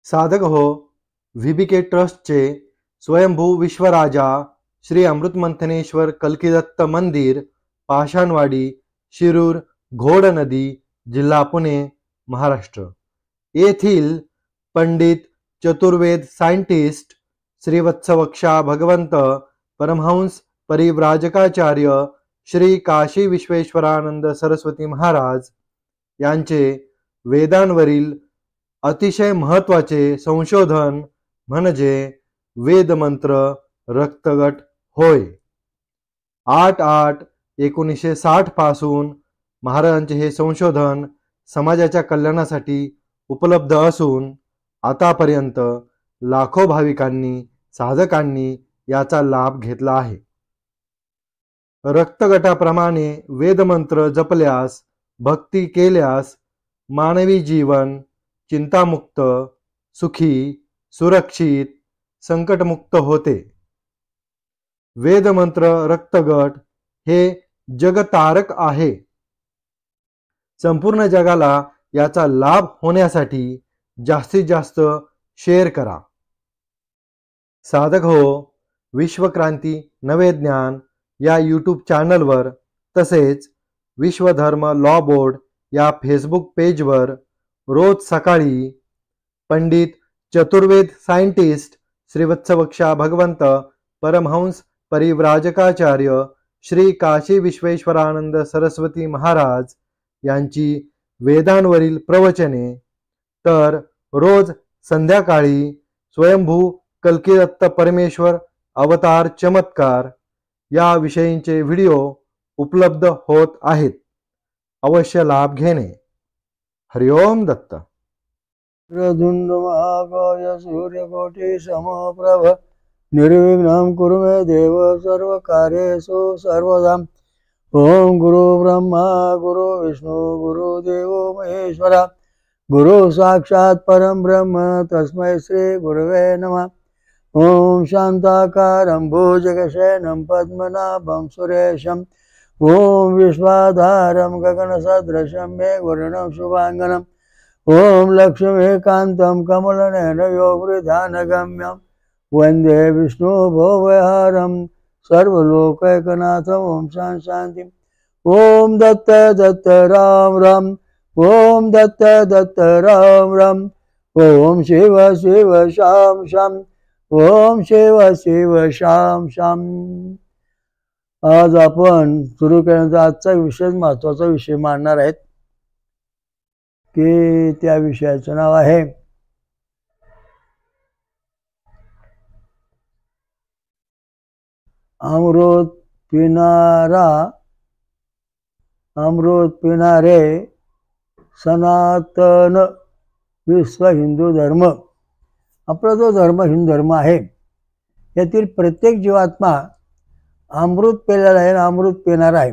साधक हो, व्हीबीके ट्रस्टचे स्वयंभू विश्वराजा श्री अमृतमंथनेश्वर कल्कीदत्त मंदिर, पाषाणवाडी, शिरूर, घोड नदी, जिल्हा पुणे, महाराष्ट्र येथील पंडित चतुर्वेद सायंटिस्ट श्रीवत्सवक्षा भगवंत परमहंस परिव्राजकाचार्य श्री काशी विश्वेश्वरानंद सरस्वती महाराज यांचे वेदांवरील अतिशय महत्त्वाचे संशोधन म्हणजे वेदमंत्र रक्तगट होय. 8/8/1960 पासून महाराजांचे हे संशोधन समाजाच्या कल्याणासाठी उपलब्ध असून आतापर्यंत लाखो भाविकांनी साधकांनी याचा लाभ घेतला आहे. रक्तगटाप्रमाणे वेदमंत्र जपल्यास, भक्ती केल्यास मानवी जीवन चिंतामुक्त, सुखी, सुरक्षित, संकटमुक्त होते. वेदमंत्र रक्तगट हे जगतारक आहे. संपूर्ण जगाला याचा लाभ होण्यासाठी जास्तीत जास्त शेअर करा. साधक हो, विश्वक्रांती नवे ज्ञान या यूट्यूब चॅनलवर तसेच विश्वधर्म लॉ बोर्ड या फेसबुक पेजवर रोज सकाळी पंडित चतुर्वेद सायंटिस्ट श्रीवत्सवक्षा भगवंत परमहंस परिव्राजकाचार्य श्री काशी विश्वेश्वरानंद सरस्वती महाराज यांची वेदांवरील प्रवचने, तर रोज संध्याकाळी स्वयंभू कल्कीदत्त परमेश्वर अवतार चमत्कार या विषयींचे व्हिडिओ उपलब्ध होत आहेत. अवश्य लाभ घेणे. हरिओम दत्त. रुद्रधुंड महाकाय सूर्यकोटि समप्रभ निर्विघ्नं कुरु मे देव सर्वकार्येषु सर्वदा. ओम गुरु ब्रह्मा गुरु विष्णु गुरु देवो महेश्वरा गुरु साक्षात् परं ब्रह्म तस्मै श्री गुरवे नमः. ओम शांताकारं भुजगशयनं पद्मनाभं सुरेशं ओम विश्वाधारं गगनसदृशं मेघवर्णं शुभांगनं ओम लक्ष्मीकान्तं कमलनयनं योगवृधानगम्यं वन्दे विष्णुभवहारं सर्वलोकैकनाथं. ओम शांति. ओम दत्त दत्त राम राम. ओम दत्त दत्त राम राम. ओम शिव शिव शाम शाम. ओम शिव शिव शाम शाम. आज आपण सुरू केल्यानंतर आजचा विशेष महत्त्वाचा विषय मांडणार आहेत की त्या विषयाचं नाव आहे अमृत पिणारे सनातन विश्व हिंदू धर्म. आपला जो धर्म हिंदू धर्म आहे यातील प्रत्येक जीवात्मा अमृत पेलेला आहे, अमृत पिणार आहे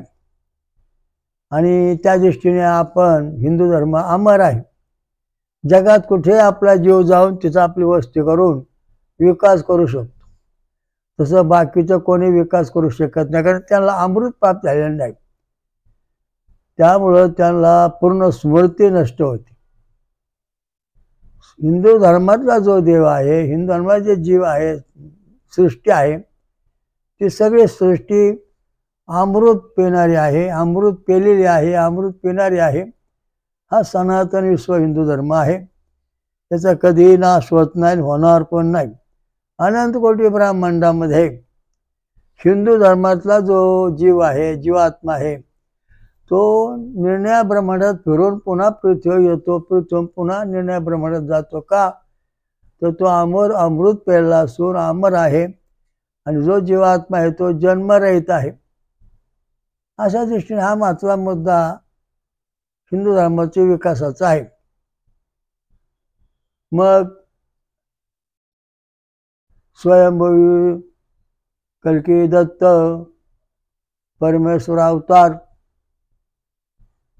आणि त्या दृष्टीने आपण हिंदू धर्म अमर आहे. जगात कुठे आपला जीव जाऊन तिचा आपली वस्ती करून विकास करू शकतो. तसं बाकीचं कोणी विकास करू शकत नाही, कारण त्यांना अमृत प्राप्त झालेलं नाही. त्यामुळं त्यांना पूर्ण स्मृती नष्ट होते. हिंदू धर्मातला जो देव आहे, हिंदू धर्माचे जीव आहे, सृष्टी आहे, ती सगळी सृष्टी अमृत पिणारी आहे, अमृत पेलेली आहे, अमृत पिणारी आहे. हा सनातन विश्व हिंदू धर्म आहे. त्याचा कधी नाश होत नाही, होणार पण नाही. अनंत कोटी ब्रह्मांडामध्ये हिंदू धर्मातला जो जीव आहे, जीवात्मा आहे, तो निर्णय ब्रह्मांडात फिरून पुन्हा पृथ्वीवर येतो. पृथ्वी पुन्हा निर्णय ब्रह्मांडात जातो. का तर तो अमृत पेरला असून अमर आहे आणि जो जीवात्मा आहे तो जन्मरहित आहे. अशा दृष्टीने हा महत्त्वाचा मुद्दा हिंदू धर्माच्या विकासाचा आहे. मग स्वयंभू कल्की दत्त परमेश्वर अवतार,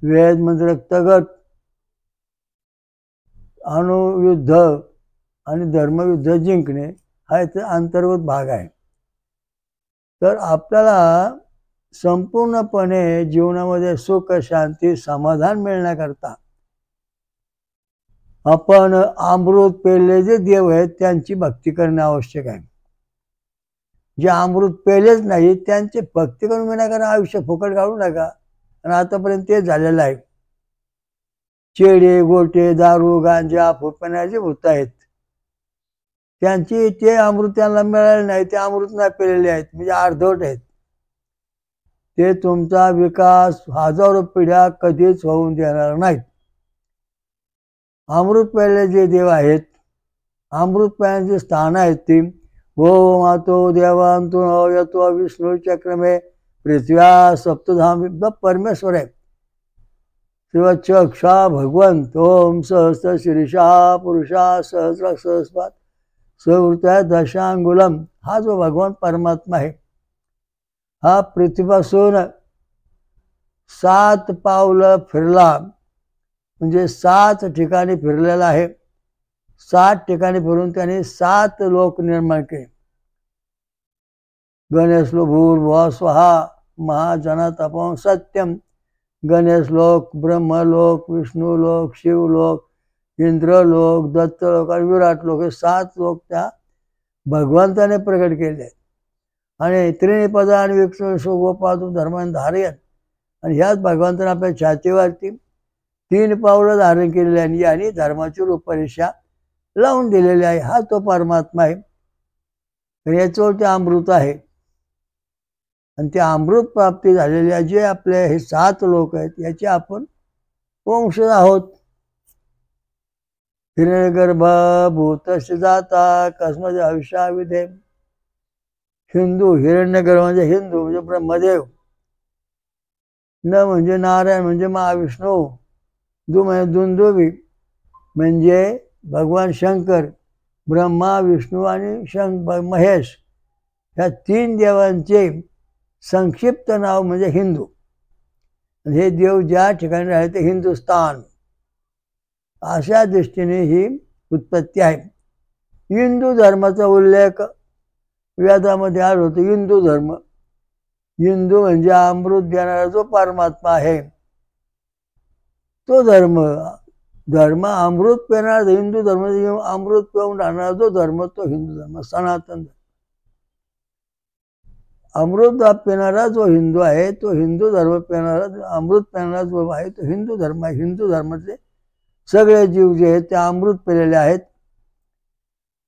वेद मंत्र रक्तगट, अणुयुद्ध आणि धर्मयुद्ध जिंकणे हा याचा अंतर्गत भाग आहे. तर आपल्याला संपूर्णपणे जीवनामध्ये सुख शांती समाधान मिळण्याकरता आपण अमृत पेरले जे देव आहेत त्यांची भक्ती करणे आवश्यक आहे. जे अमृत पेलेच नाही त्यांची भक्ती करून विनाकारण आयुष्य फुकट घालू नका. आणि आतापर्यंत ते झालेलं आहे. चेडे गोटे दारू गांजा फुकण्याचे जे भूत आहेत त्यांची ते अमृत त्यांना मिळाले नाही, ते अमृत नाही पेलेले आहेत, म्हणजे अर्धवट आहेत. ते तुमचा विकास हजारो पिढ्या कधीच होऊन देणार नाहीत. अमृत पेरले जे देव आहेत, अमृत पेरण्याचे स्थान आहेत ती ओम आतो देवांतून यतो विष्णू चक्रमे पृथ्व्या सप्तधाम परमेश्वर आहे. शिवचक्षा भगवंत ओम सहस्र शीर्षा पुरुषा सहस्र सहस्रात सवृत्या दशांगुलम. हा जो भगवान परमात्मा आहे हा पृथ्वीपासून 7 पावलं फिरला, म्हणजे 7 ठिकाणी फिरलेला आहे. 7 ठिकाणी फिरून त्याने 7 लोक निर्माण केले. गणेश लो भूर्भुवः स्वहा महाजना तपं सत्यम. गणेश लोक, ब्रह्मलोक, विष्णुलोक, शिवलोक, इंद्रलोक, दत्तलोक आणि विराट लोक, हे 7 लोक त्या भगवंताने प्रकट केले आहेत. आणि त्रिनिपद आणि विष्णू गोपाल धर्मान धार्यन. आणि ह्याच भगवंताने आपल्या छातीवरती 3 पावलं धारण केलेली आहे आणि धर्माची रूपरेषा लावून दिलेली आहे. हा तो परमात्मा आहे. याच्यावरती अमृत आहे. आणि ते अमृत प्राप्ती झालेले जे आपले हे 7 लोक आहेत याचे आपण वंशज आहोत. हिरण्यगर्भ भूतस्य जाता कस्मद हविषाविधे. हिंदू, हिरण्यगर्भ म्हणजे हिंदू म्हणजे ब्रह्मदेव, न म्हणजे नारायण म्हणजे महाविष्णू, दु म्हणजे दुंदुभी म्हणजे भगवान शंकर, ब्रह्मा विष्णू आणि महेश, ह्या 3 देवांचे संक्षिप्त नाव म्हणजे हिंदू. हे देव ज्या ठिकाणी राहिले ते हिंदुस्थान, अशा दृष्टीने ही उत्पत्ती आहे. हिंदू धर्माचा उल्लेख वेदामध्ये आढळतो. हिंदू धर्म, हिंदू म्हणजे अमृत देणारा जो परमात्मा आहे तो धर्म. धर्म अमृत पेरणारा हिंदू धर्म, अमृत पिऊन राहणारा जो धर्म तो हिंदू धर्म, सनातन धर्म. अमृत पिणारा जो हिंदू आहे तो हिंदू धर्म पेरणारा, अमृत पेरणारा जो आहे तो हिंदू धर्म आहे. हिंदू धर्माचे सगळे जीव जे आहेत ते अमृत पेलेले आहेत,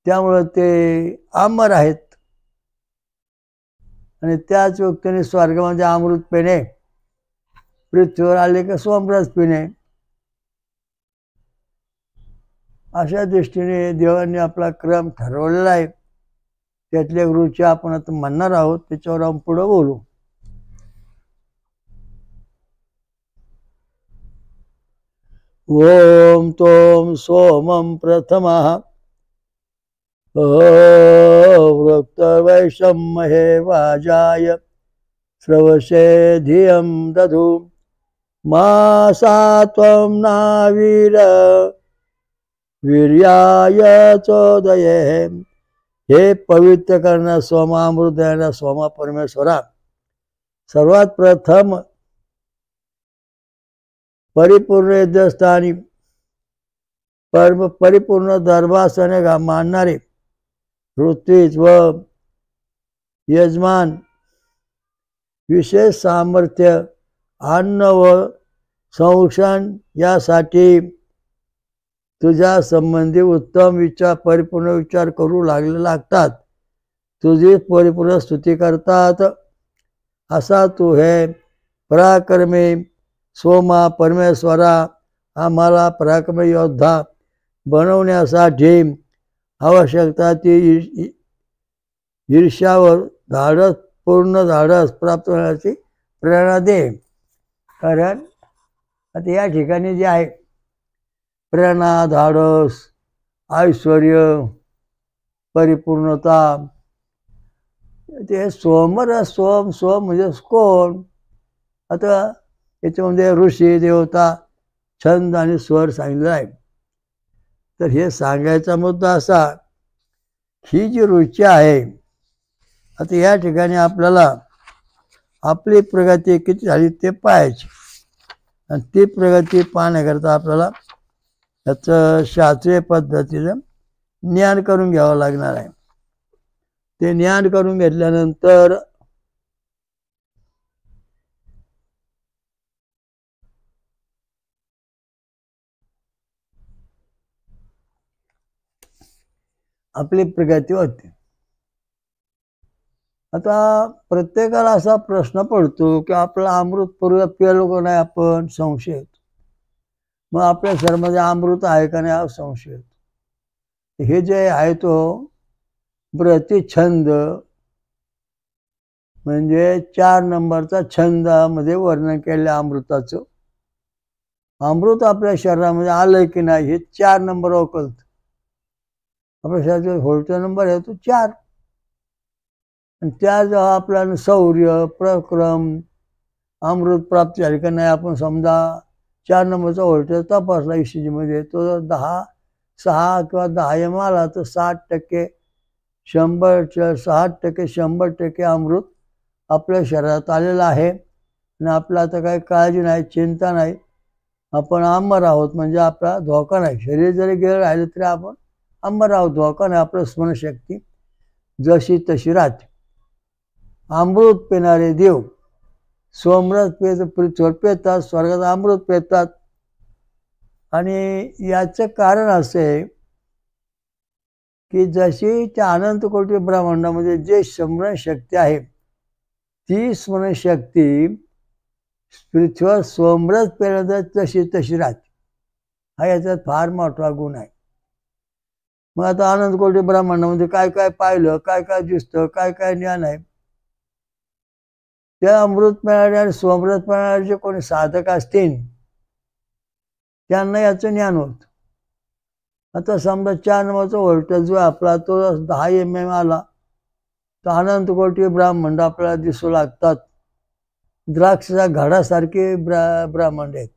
त्यामुळे ते अमर आहेत. आणि त्याच व्यक्तीने स्वर्गामध्ये अमृत पिणे, पृथ्वीवर आले का सोमरस पिणे, अशा दृष्टीने देवांनी आपला क्रम ठरवलेला आहे. त्यातल्या गुरुची आपण आता म्हणणार आहोत, त्याच्यावर आपण पुढे बोलू. ओम तोम सोमम प्रथमः वृक्त वैषम्ये वाजाय श्रवसे धियं दधु मासा त्वं नावीर वीर्याय चोदये. हे पवित्र करणारा सोमामृत देणारा सोमा परमेश्वरा, सर्वात प्रथम परिपूर्ण यज्ञस्थानी परिपूर्ण दर्भासने मानणारे ऋत्विज व यजमान विशेष सामर्थ्य अन्न व संरक्षण यासाठी तुझ्या संबंधी उत्तम विचार, परिपूर्ण विचार करू लागतात. तुझी परिपूर्ण स्तुती करतात. असा तू हे पराक्रमी सोमा परमेश्वरा आम्हाला पराक्रमी योद्धा बनवण्यासाठी आवश्यकता ती ईर्ष्यावर धाडस, पूर्ण धाडस प्राप्त होण्याची प्रेरणा दे. कारण आता या ठिकाणी जे आहे प्रेरणा, धाडस, ऐश्वर्य, परिपूर्णता, ते सोमरस. सोम सोम म्हणजे कोण? आता याच्यामध्ये ऋषी देवता छंद आणि स्वर सांगितलं आहे. तर हे सांगायचा मुद्दा असा, ही जी रुची आहे, आता या ठिकाणी आपल्याला आपली प्रगती किती झाली ते पाहायची. आणि ती प्रगती पाहण्याकरता आपल्याला याचं शास्त्रीय पद्धतीनं ज्ञान करून घ्यावं लागणार आहे. ते ज्ञान करून घेतल्यानंतर आपली प्रगती होते. आता प्रत्येकाला असा प्रश्न पडतो की आपला अमृत पूर्व पेलो का नाही आपण, संशय येतो. मग आपल्या शरीरामध्ये अमृत आहे का नाही हा संशय येतो. हे जे आहे तो प्रतिछंद म्हणजे 4 नंबरचा छंदामध्ये वर्णन केलेल्या अमृताचं. अमृत आपल्या शरीरामध्ये आलं की नाही हे 4 नंबर ओळखत. आपल्या शरीराचा व्होल्टचा नंबर आहे तो 4. आणि त्या जेव्हा आपल्याला शौर्य प्रक्रम अमृत प्राप्त झाले का नाही, आपण समजा 4 नंबरचा व्होल्टेज तपासला ECG मध्ये, तो 6 किंवा 10 एम आला तर 60% 100% अमृत आपल्या शरीरात आलेलं आहे. आणि आपलं आता काही काळजी नाही, चिंता नाही, आपण अमर आहोत. म्हणजे आपला धोका नाही. शरीर जरी गेलं राहिलं तरी आपण अमर आहोत, धोका नाही. आपलं स्मरणशक्ती जशी तशी राहते. अमृत पिणारे देव सोमरस पृथ्वीवर पेतात, स्वर्गात अमृत पेतात. आणि याचं कारण असं आहे की जशी त्या अनंत कोटी ब्रह्मांडामध्ये जे स्मरणशक्ती आहे ती स्मरणशक्ती पृथ्वीवर सोमरस पेल्यानंतर तशी तशी राहते. हा याच्यात फार मोठा गुण आहे. मग आता अनंत कोटी ब्रह्मांडामध्ये काय काय पाहिलं, काय काय दिसतं, काय काय ज्ञान आहे. त्या अमृत पेणारे आणि सोमरस पेणारे जे कोणी साधक असतील त्यांना याचं ज्ञान होत. आता समजा 4 नंबरचा व्होल्टेज जो आपला तो 10 mm आला तर अनंत कोटी ब्रह्मांड आपल्याला दिसू लागतात. द्राक्षाच्या घडासारखे ब्रह्मांड आहेत.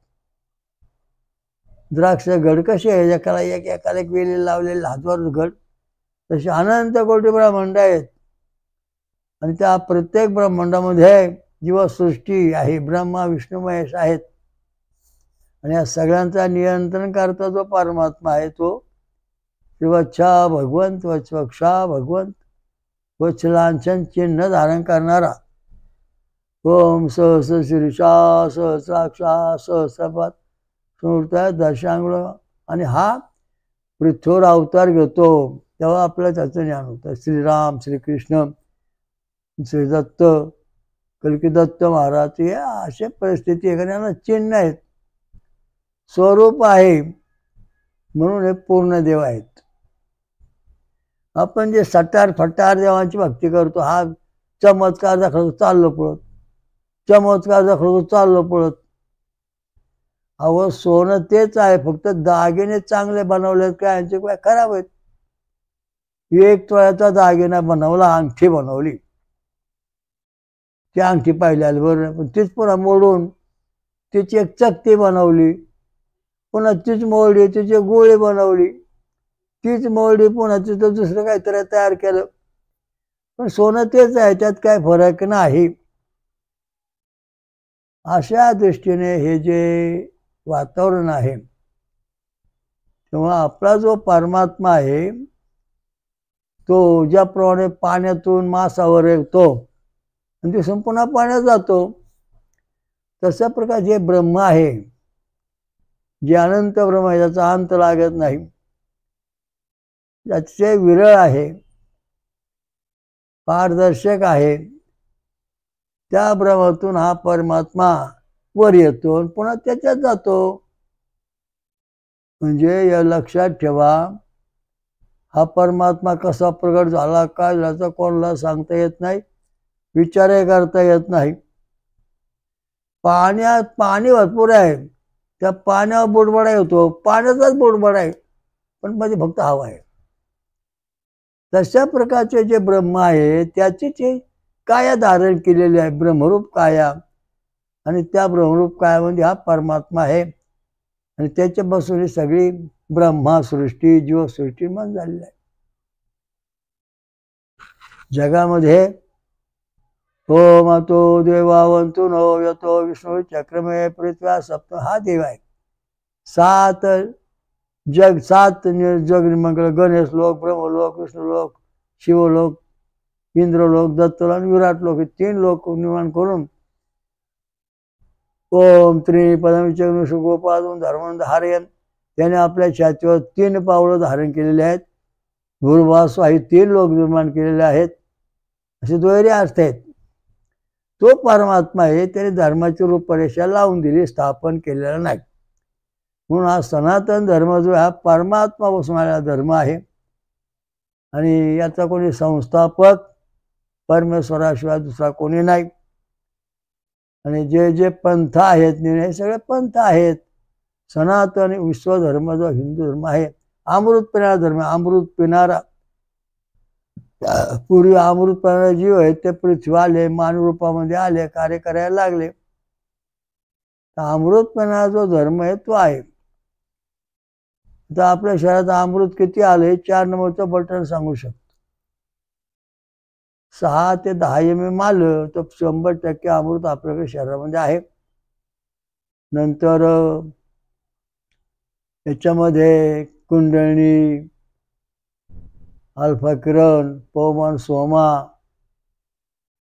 द्राक्षाचे घड कसे आहे, एकाला एक वेली लावलेले हातवर घड, तसे अनंत कोटी ब्रह्मांड आहेत. आणि त्या प्रत्येक ब्रह्मांडामध्ये जीवसृष्टी आहे, ब्रह्मा विष्णू महेश आहेत. आणि या सगळ्यांचा नियंत्रण करता जो परमात्मा आहे तो वच्छा भगवंत, वच्छा भगवंत, वच्छलांछन चिन्ह धारण करणारा. ओम सहस शीर्षा सहस्राक्षा सहस्रपाद समृत्या दशांगुळ. आणि हा पृथ्वीवर अवतार घेतो तेव्हा आपल्याला त्याचं ज्ञान होतं. श्रीराम, श्रीकृष्ण, श्री दत्त, कलकी दत्त महाराज, हे अशा परिस्थिती एखाद्याला चिन्ह आहेत, स्वरूप आहे, म्हणून हे पूर्ण देव आहेत. आपण जे सटार फटार देवांची भक्ती करतो, हा चमत्कार दाखवतो चाललो पळत, चमत्कार दाखवतो चाललो पळत. अहो सोनं तेच आहे, फक्त दागिने चांगले बनवलेत काय यांचे काय खराब आहेत. 1 तोळ्याचा दागिना बनवला, अंगठी बनवली, ती अंगठी पाहिल्याला बरं, पण तीच पुन्हा मोडून तिची एक चकती बनवली, पुन्हा तीच मोडली, तिची गोळी बनवली, तीच मोडली, पुन्हा तिथं दुसरं काहीतरी तयार केलं. पण सोनं तेच आहे, त्यात काय फरक नाही. अशा दृष्टीने हे जे वातावरण आहे तेव्हा आपला जो परमात्मा आहे तो ज्याप्रमाणे पाण्यातून मासावर येतो आणि दिसून पुन्हा पाण्यात जातो, तशा प्रकार जे ब्रह्म आहे, जे अनंत ब्रह्म आहे, त्याचा अंत लागत नाही, त्याचे विरळ आहे, पारदर्शक आहे, त्या ब्रह्मातून हा परमात्मा वर येतो आणि पुन्हा त्याच्यात जातो. म्हणजे या लक्षात ठेवा, हा परमात्मा कसा प्रगट झाला, काय झाला कोणाला सांगता येत नाही, विचारही करता येत नाही. पाण्यात पाणी भरपूर आहे, त्या पाण्यावर बुडबुडा येतो, पाण्याचाच बुडबुडा आहे, पण म्हणजे फक्त हवा आहे. तशा प्रकारचे जे ब्रह्म आहे त्याची जे काया धारण केलेली आहे, ब्रह्मरूप काया, आणि त्या ब्रह्मरूप कायामध्ये हा परमात्मा आहे. आणि त्याच्यापासून ही सगळी ब्रह्मासृष्टी जीवसृष्टी मन झालेली आहे. जगामध्ये ओम तो देवावंतु नो यतो विष्णू चक्रमे पृथ्व्या सप्त, हा देव आहे. 7 जग 7 जग मंगळ, गणेश लोक, ब्रह्मलोक, विष्णुलोक, शिवलोक, इंद्रलोक, दत्तलोक आणि विराट लोक, हे 3 लोक निर्माण करून ओम त्रिपदम गोपादून धर्मानंद हरयन त्याने आपल्या छातीवर 3 पावलं धारण केलेले आहेत. भूर्भास्व हे 3 लोक निर्माण केलेले आहेत. असे दुहेरी अर्थ आहेत. तो परमात्मा आहे, त्याने धर्माची रूपरेषा लावून दिली, स्थापन केलेला नाही. म्हणून हा सनातन धर्म जो हा परमात्मापासून आलेला धर्म आहे आणि याचा कोणी संस्थापक परमेश्वराशिवाय दुसरा कोणी नाही. आणि जे जे पंथ आहेत हे सगळे पंथ आहेत. सनातन विश्वधर्म जो हिंदू धर्म आहे, अमृत पिणारा धर्म, अमृत पिणारा. पूर्वी अमृत पिणारे जीव आहेत ते पृथ्वी आले, मानव रूपामध्ये आले, कार्य करायला लागले. अमृत पिणारा जो धर्म आहे तो आहे. तर आपल्या शहरात अमृत किती आले 4 नंबरचं बटन सांगू शकतो. 6 ते 10 MM आलं तर 100% अमृत आपल्याकडे शहरामध्ये आहे. नंतर याच्यामध्ये कुंडलिनी, अल्फा किरण, पवमान, सोमा,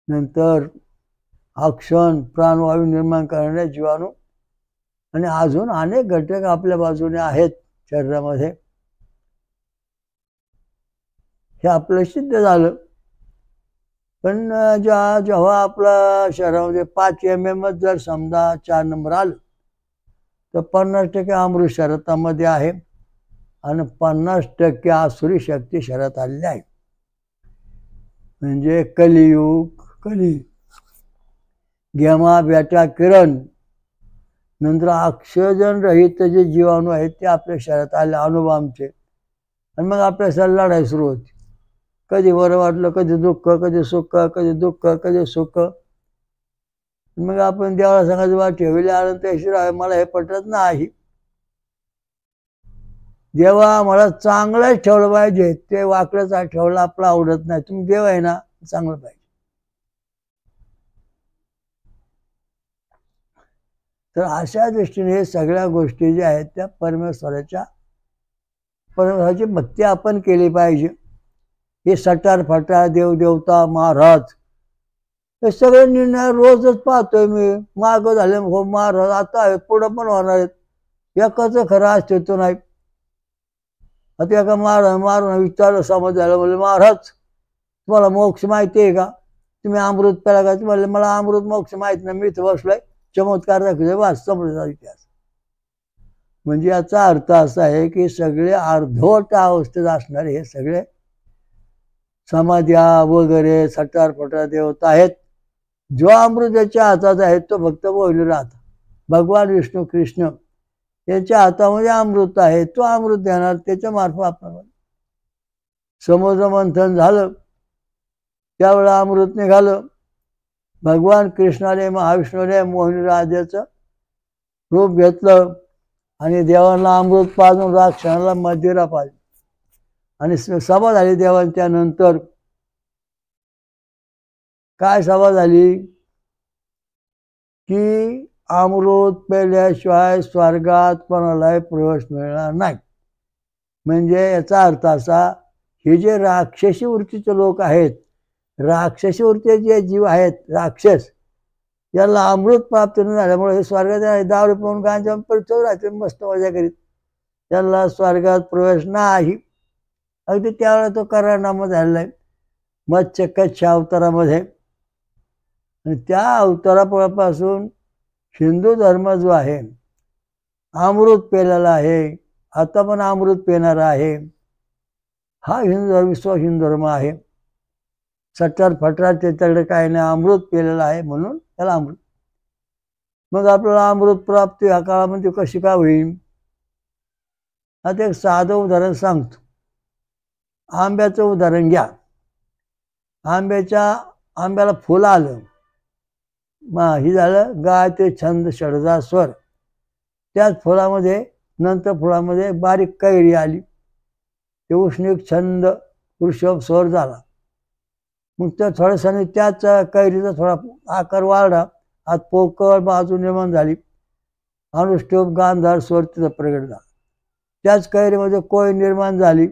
नंतर अक्षण, प्राणवायू निर्माण करणारे जीवाणू आणि अजून अनेक घटक आपल्या बाजूने आहेत शरीरामध्ये. हे आपलं सिद्ध झालं. पण जेव्हा आपल्या शरीरामध्ये 5 MM जर समजा 4 नंबर आलं तर 50% अमृत शरीरामध्ये आहे आणि 50% आसुरी शक्ती शरीरात आलेली आहे. म्हणजे कलियुग, गेमा, बेटा, किरण, नंतर ऑक्सिजन रहित जे जीवाणू आहेत ते आपल्या शरीरात आले, अणुबामचे. आणि मग आपल्या शरीराला लढाई सुरू होती. कधी बरं वाटलं, कधी दुःख, कधी सुख, कधी दुःख, कधी सुख. मग आपण देवाला सांगायचं बा ठेवले आनंद आहे, मला हे पटत नाही. देवा मला चांगलंच ठेवलं पाहिजे, ते वाकडंच ठेवलं आपलं आवडत नाही. तुम्ही देव आहे ना, चांगलं पाहिजे. तर अशा दृष्टीने सगळ्या गोष्टी ज्या आहेत त्या परमेश्वराची भक्ती आपण केली पाहिजे. हे सटार फटार देवदेवता महाराज हे सगळे निर्णय रोजच पाहतोय मी. माग झाले हो महाराज, आता आहे, पुढं पण होणार आहेत. एकाच खरं अस्तित्व नाही. आता एका मारून विचारलं, समज झालं, बोलले महाराज तुम्हाला मोक्ष माहिती आहे का? तुम्ही अमृत प्याला का? म्हणले मला अमृत मोक्ष माहित नाही, मी इथं बसलोय चमत्कार दाखवले, वाच समृद्ध इतिहास. म्हणजे याचा अर्थ असा आहे की सगळे अर्धवट अवस्थेत असणारे हे सगळे समाध्या वगैरे सटार फटार देवता आहेत. जो अमृताच्या हातात आहे तो फक्त बोलले राहतात. भगवान विष्णू कृष्ण यांच्या हातामध्ये अमृत आहे, तो अमृत देणार, त्याच्या मार्फत आपण. समुद्र मंथन झालं त्यावेळेला अमृत निघालं. भगवान कृष्णाने महाविष्णूने मोहिनी राजाचं रूप घेतलं आणि देवांना अमृत पाजून राक्षणाला मदिरा पाजली आणि सभा झाली देवांच्या. नंतर काय सभा झाली की अमृत पेल्याशिवाय स्वर्गात कोणालाही प्रवेश मिळणार नाही. म्हणजे याचा अर्थ असा, हे जे राक्षसी वृत्तीचे लोक आहेत, राक्षसी वृत्तीचे जे जीव आहेत राक्षस, याला अमृत प्राप्त न झाल्यामुळे हे स्वर्गात दारू पिऊन गांजा परचव राहते, मस्त मजा करीत. त्यांना स्वर्गात प्रवेश नाही. अगदी त्यावेळेला तो करारनामा झालेला आहे मत्स्य कच्छ अवतारामध्ये. आणि त्या अवतारापासून हिंदू धर्म जो आहे अमृत पेलेला आहे, आता पण अमृत पेणारा आहे. हा हिंदू धर्म हिंदू धर्म आहे. सटार फटार त्याच्याकडे काही नाही, अमृत पेलेला आहे म्हणून त्याला अमृत. मग आपल्याला अमृत प्राप्ती ह्या काळामध्ये कशी काय होईल? आता एक साधं उदाहरण सांगतो. आंब्याचं उदाहरण घ्या. आंब्याला फुल आलं, ही झालं गायत्री छंद षडजा स्वर. त्याच फुलामध्ये नंतर फुलामध्ये बारीक कैरी आली, ते उष्णिक छंद वृषभ स्वर झाला. मग त्या थोड्यासाने त्याच कैरीचा थोडा आकार वाढला, आत पोकळ बाजू निर्माण झाली, अनुष्टुप गांधार स्वर तिथं प्रगट झाला. त्याच कैरीमध्ये कोय निर्माण झाली.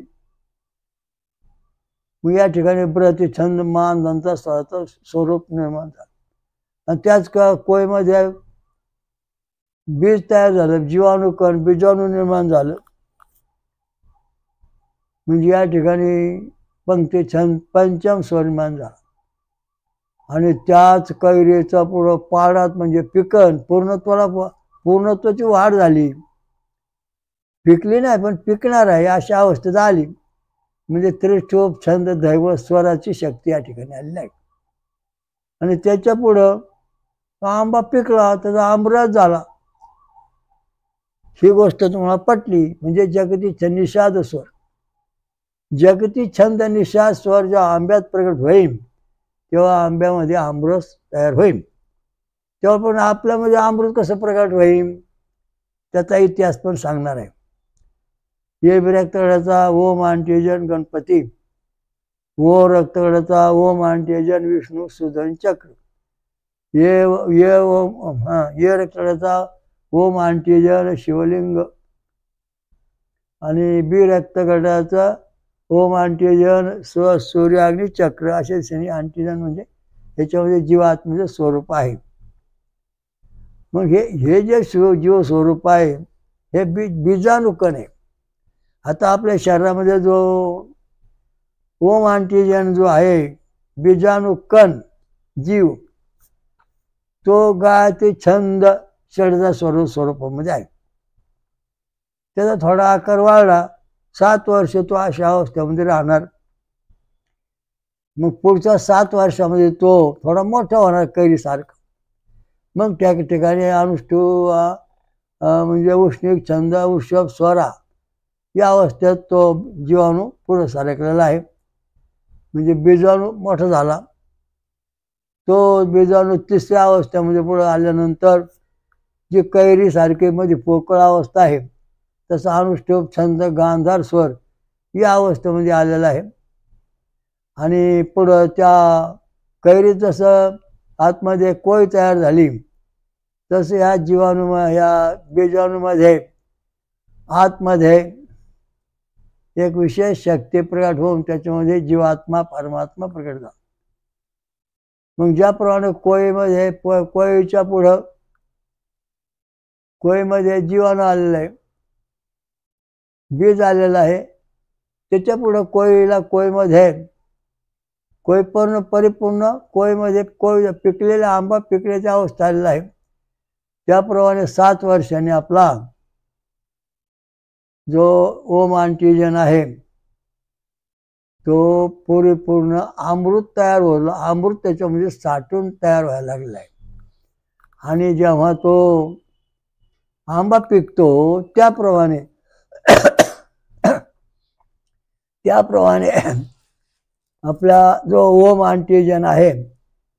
मग या ठिकाणी प्रतिछंद मान दंत स्वरूप निर्माण झालं. आणि त्याच कोयमध्ये बीज तयार झालं, जीवाणुकण बीजाणू निर्माण झालं. म्हणजे या ठिकाणी पंक्ती छंद पंचम स्वर निर्माण झाला. आणि त्याच कैरीचा पुढं पाडात म्हणजे पिकन पूर्णत्वाची वाढ झाली. पिकली नाही पण पिकणार आहे अशा अवस्थेत आली. म्हणजे त्रिशोभ छंद दैव स्वराची शक्ती या ठिकाणी आलेली आहे. आणि त्याच्या पुढं आंबा पिकला, त्याचा आमरस झाला. ही गोष्ट तुम्हाला पटली. म्हणजे जगती छंद निषाद स्वर, जगती छंद निषाद स्वर जेव्हा आंब्यात प्रगट होईल तेव्हा आंब्यामध्ये आमरस तयार होईल. तेव्हा पण आपल्यामध्ये अमृत कसं प्रकट होईल त्याचा इतिहास पण सांगणार आहे. ये रक्तगडाचा ओम अंत्यजन गणपती, ओ रक्तगडाचा ओम अंत्यजन विष्णू सुदर्शन चक्र, ये रक्तगडाचा ओम अंत्यजन शिवलिंग, आणि बी रक्तगटाचा ओम अंत्यजन सूर्याग्नी चक्र. असे शनी अंत्यजन म्हणजे ह्याच्यामध्ये जीवात्म्याचं स्वरूप आहे. मग हे जे जीव स्वरूप आहे हे बीजाणुकण आहे. आता आपल्या शरीरामध्ये जो ओम अंत्यजन जो आहे बीजाणुकण जीव, तो गायत्री छंद षडजा स्वरूपामध्ये आहे. त्याचा थोडा आकार वाढला, 7 वर्ष तो अशा अवस्थेमध्ये राहणार. मग पुढच्या 7 वर्षामध्ये तो थोडा मोठा होणार कैरीसारखा. मग त्या ठिकाणी अनुष्ठू म्हणजे उष्णिक छंद वृषभ स्वरा या अवस्थेत तो जीवाणू पुढे सरकलेला आहे. म्हणजे बीजाणू मोठा झाला. तो बीजाणू 3ऱ्या अवस्थेमध्ये पुढे आल्यानंतर जी कैरीसारखी मध्ये पोकळ अवस्था आहे तसा अनुष्ठूप छंद गांधार स्वर या अवस्थेमध्ये आलेला आहे. आणि पुढं त्या कैरीत जसं आतमध्ये कोय तयार झाली तसं ह्या ह्या बीजाणूमध्ये आतमध्ये एक विशेष शक्ती प्रकट होऊन त्याच्यामध्ये जीवात्मा परमात्मा प्रकट झाला. मग ज्याप्रमाणे कोयीमध्ये कोयीच्या पुढं कोयीमध्ये जीवाणू आलेलं आहे, बीज आलेलं आहे, त्याच्या पुढं कोयीमध्ये कोय परिपूर्ण कोयीमध्ये पिकलेला आंबा पिकल्याच्या अवस्था आलेला आहे. त्याप्रमाणे 7 वर्षांनी आपला जो ओम अंत्यजन आहे तो परिपूर्ण अमृत तयार होईल. अमृत त्याच्यामध्ये साठून तयार व्हायला लागलेला आहे. आणि जेव्हा तो आंबा पिकतो त्याप्रमाणे आपला जो ओम अंत्यजन आहे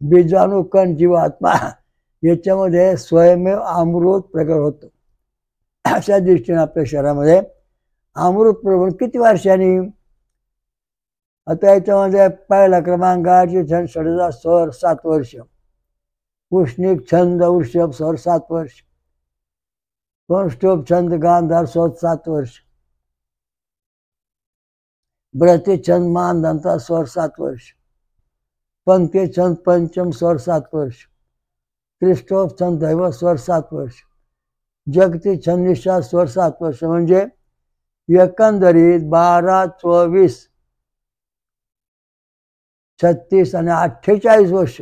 बीजाणुकण जीवात्मा याच्यामध्ये स्वयमेव अमृत प्रकट होतो. अशा दृष्टीने आपल्या शरीरामध्ये अमृत प्रकट किती वर्षांनी? आता याच्यामध्ये पहिला क्रमांक छंद षडजा स्वर 7 वर्ष, उष्णिक छंद वृषभ स्वर 7 वर्ष, कौष्टुभ छंद गांधार स्वर 7 वर्ष, ब्रती छंद मानदंता स्वर 7 वर्ष, पंक्ती छंद पंचम स्वर 7 वर्ष, त्रिशोभ छंद दैव स्वर 7 वर्ष, जगती छंद निषाद स्वर 7 वर्ष. म्हणजे एकंदरीत 12, 24, 36 आणि 48 वर्ष.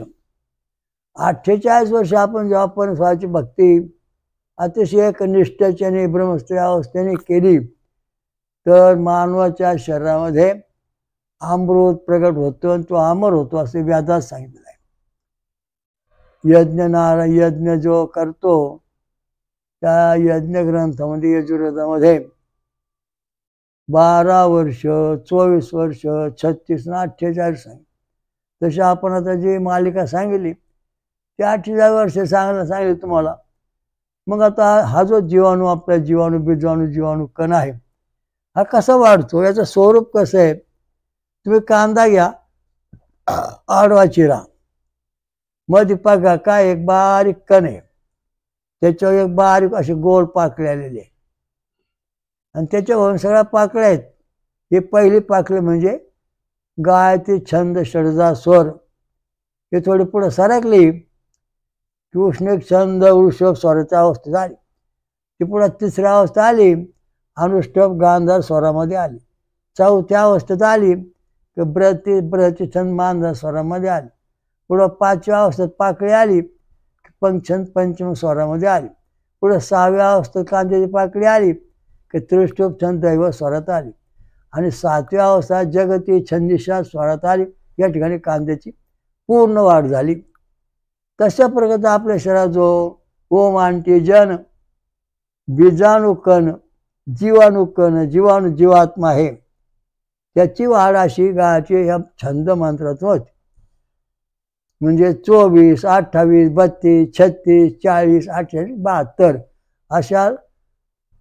48 वर्ष आपण जेव्हा पण स्वतःची भक्ती अतिशय एकनिष्ठेने आणि ब्रह्मस्थैर्य अवस्थेने केली तर मानवाच्या शरीरामध्ये अमृत प्रकट होतो आणि तो अमर होतो असे वेदात सांगितलं आहे. यज्ञ जो करतो त्या यज्ञ ग्रंथामध्ये यजुर्वेदामध्ये 12 वर्ष, 24 वर्ष, 36 आणि 48 सांगितलं. तशी आपण आता जी मालिका सांगितली ती 48 वर्ष सांगितली तुम्हाला. मग आता हा जो जीवाणू आपला जीवाणू कण आहे हा कसा वाढतो, याचं स्वरूप कसं आहे? तुम्ही कांदा घ्या, आडवा चिरा, मध्ये बघा काय एक बारीक कण आहे, त्याच्यावर एक बारीक असे गोल पाकळी आलेली आहे. आणि त्याच्यावरून सगळ्या पाकळ्या आहेत. हे पहिली पाकळी म्हणजे गायत्री छंद षडजा स्वर. हे थोडी पुढे सरकली की उष्णिक छंद वृषभ स्वराच्या अवस्थेत आली. ती पुढे तिसऱ्या अवस्था आली, अनुष्टुप गांधार स्वरामध्ये आली. चौथ्या अवस्थेत आली की ब्रती छंद मांधार स्वरामध्ये आली. पुढं पाचव्या अवस्थेत पाकळी आली की पंचछंद पंचम स्वरामध्ये आली. पुढे सहाव्या अवस्थेत कांद्याची पाकळी आली की त्रिष्टुप छंद दैव स्वरात आली. आणि सातव्या अवस्था जगती छंदिशा स्वरात आली. या ठिकाणी कांद्याची पूर्ण वाढ झाली. तशा प्रकारचा आपल्या शरीरात जो ओम अंटीजन बीजाणुकण जीवाणुकण जीवात्मा आहे, त्याची वाढ अशी गायत्री ह्या छंद मंत्रात होते. म्हणजे 24, 28, 32, 36, 40, 48, 72 अशा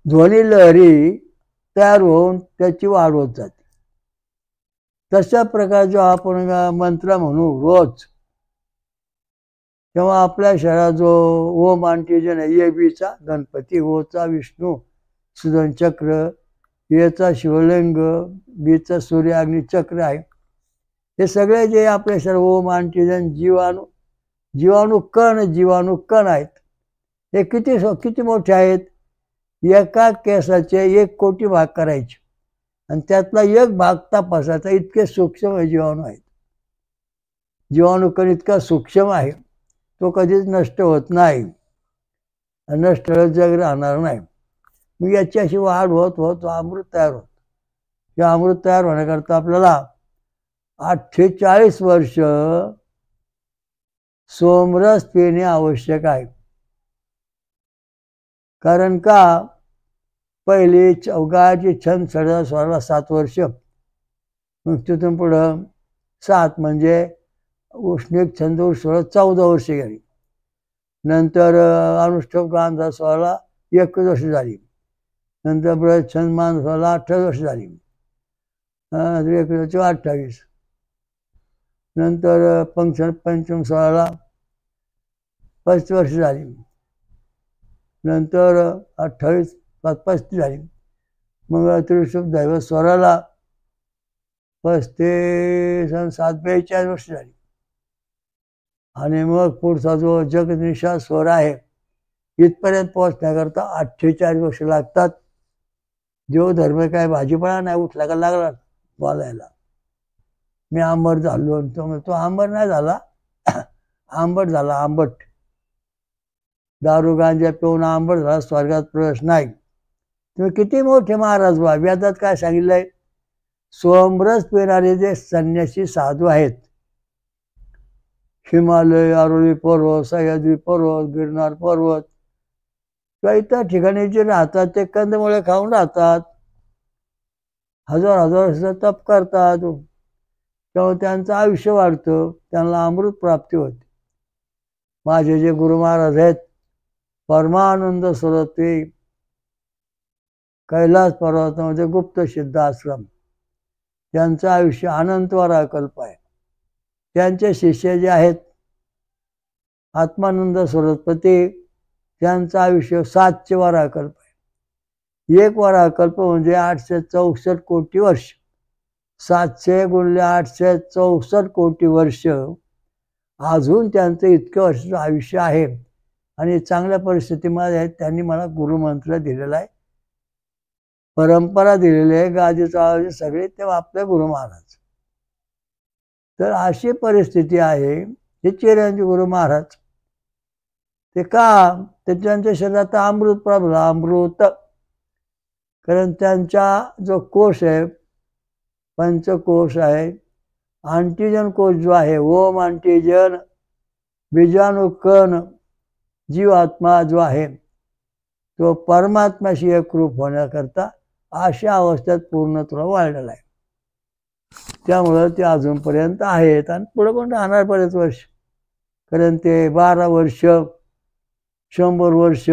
ध्वनी लहरी तयार होऊन त्याची वाढ होत जाते. तशा प्रकारचे आपण मंत्र म्हणू रोज, तेव्हा आपल्या शरीरात जो ओम अंटीजन आहे, ए बीचा गणपती, ओचा विष्णू सुदर्शन चक्र, एचा शिवलिंग, बीचा सूर्य अग्नी चक्र आहे. हे सगळे जे आपल्या शरीर ओम अंटीजन जीवाणुकण आहेत. हे किती मोठे आहेत. एका केसाचे 1 कोटी भाग करायचे आणि त्यातला 1 भाग तपासायचा. इतके सूक्ष्म जीवाणू आहेत. जीवाणुकण इतका सूक्ष्म आहे, तो कधीच नष्ट होत नाही. नष्ट जग राहणार नाही. मग याची अशी वाढ होत होत अमृत तयार होत. हे अमृत तयार होण्याकरता आपल्याला 48 वर्ष सोमरस पिणे आवश्यक आहे. कारण का, पहिली गायत्री छंद षडजा स्वराला 7 वर्ष, मग तिथून पुढं 7 म्हणजे उष्णिक छंद स्वराला 14 वर्ष गेली. नंतर अनुष्टुप गांधार स्वराला 21 वर्ष झाली. नंतर ब्रज छंद मान स्वराला 28 वर्ष झाली. 28. नंतर पंचम स्वराला 35 वर्ष झाली. नंतर 28, 35 झाली. मग त्रिशुभ दैव स्वराला 35 आणि 7, 42 वर्ष झाली. आणि मग पुढचा जो जगनिशा स्वर आहे, इथपर्यंत पोहोचण्याकरता 48 वर्ष लागतात. जो धर्म काय भाजीपाला नाही उठला का लागला बोलायला, मी आंबट झालो. तो आंबट नाही झाला, आंबट झाला. आंबट दारू गांजा पिऊन आंबट झाला, स्वर्गात प्रवेश नाही. तुम्ही किती मोठे महाराज व्हा. वेदात काय सांगितलंय, सोमरस पिणारे जे संन्यासी साधू आहेत, हिमालय, आरोली पर्वत, सह्याद्री पर्वत, गिरनार पर्वत किंवा इतर ठिकाणी जे राहतात, ते कंदमुळे खाऊन राहतात, हजार वर्ष तप करतात, तेव्हा त्यांचं आयुष्य वाढतं, त्यांना अमृत प्राप्ती होते. माझे जे गुरु महाराज आहेत, परमानंद सरस्वती कैलास पर्वतामध्ये गुप्त सिद्ध आश्रम, त्यांचं आयुष्य अनंतवारा कल्प आहे. त्यांचे शिष्य जे आहेत आत्मानंद सरस्वती, त्यांचं आयुष्य 700 वाराकल्प आहे. 1 वाराकल्प म्हणजे 864 कोटी वर्ष. 700 गुणिले 864 कोटी वर्ष. अजून त्यांचं इतकं वर्षाचं आयुष्य आहे आणि चांगल्या परिस्थितीमध्ये आहेत. त्यांनी मला गुरुमंत्र दिलेला आहे, परंपरा दिलेली आहे. गादीचा सगळे ते आपले गुरु महाराज. तर अशी परिस्थिती आहे. हे चिरंजीव गुरु महाराज, ते का, ते त्यांच्या शरीरात अमृत प्राप्त, अमृत. कारण त्यांचा जो कोश आहे, पंचकोश आहे, अंटीजन कोश जो आहे, ओम अंटीजन बीजाणुकण जीवात्मा जो आहे, तो परमात्म्याशी एकरूप होण्याकरता अशा अवस्थेत पूर्णत्व वाढलेला आहे. त्यामुळं ते अजूनपर्यंत आहेत आणि पुढे पण राहणार बरेच वर्ष. कारण ते 12 वर्ष 100 वर्ष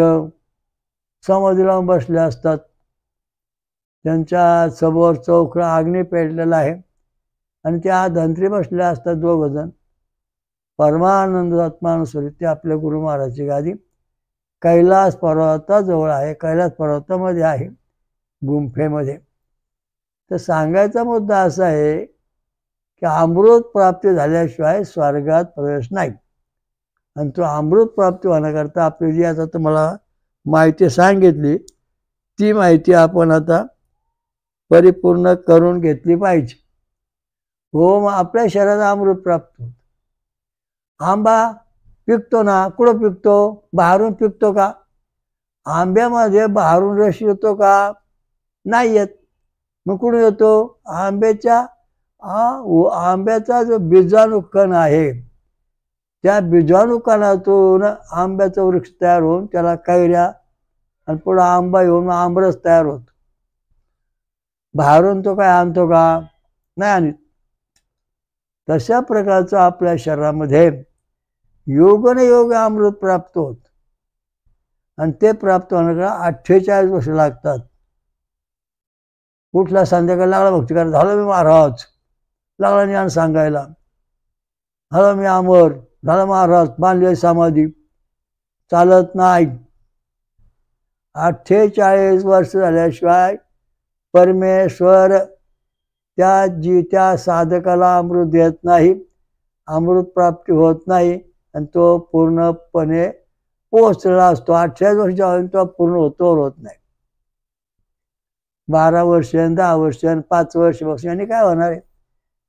समाधी लावून बसले असतात. त्यांच्या समोर चौकळा अग्नी पेटलेला आहे आणि त्या धंत्री बसल्या असतात 2 जण. परमानंद आत्मानुसारी ते आपल्या गुरु महाराजची गादी कैलास पर्वताजवळ आहे, कैलास पर्वतामध्ये आहे. गुंफेमध्ये. तर सांगायचा मुद्दा असा आहे की अमृत प्राप्ती झाल्याशिवाय स्वर्गात प्रवेश नाही. आणि तो अमृत प्राप्ती होण्याकरता आपली जी आता तुम्हाला माहिती सांगितली ती माहिती आपण आता परिपूर्ण करून घेतली पाहिजे. हो, मग आपल्या शरीरात अमृत प्राप्त होत. आंबा पिकतो ना, कुठं पिकतो? बाहेरून पिकतो का? आंब्यामध्ये बाहेरून रस येतो का? नाही येत. मग कुठून येतो? आंब्याचा जो बीजाणू कण आहे त्या बीजाणू कणातून आंब्याचा वृक्ष तयार होऊन त्याला कैऱ्या आणि पुढे आंबा येऊन आमरस तयार होतो. बाहेरून तो काय आणतो का? नाही आणत. तशा प्रकारचं आपल्या शरीरामध्ये योगाने योग अमृत प्राप्त होत. आणि ते प्राप्त होण्याला 48 वर्ष लागतात. कुठला संध्याकाळी लागला भक्ती करायला, झालं मी महाराज, लागला ज्ञान सांगायला, झालं मी अमर, झालं महाराज, बांधले समाधी. चालत नाही. 48 वर्ष झाल्याशिवाय परमेश्वर त्या साधकाला अमृत देत नाही, अमृत प्राप्ती होत नाही आणि तो पूर्णपणे पोहोचलेला असतो. 48 वर्ष तो पूर्ण होत नाही. 12 वर्ष, 10 वर्ष, 5 वर्ष यांनी काय होणार आहे?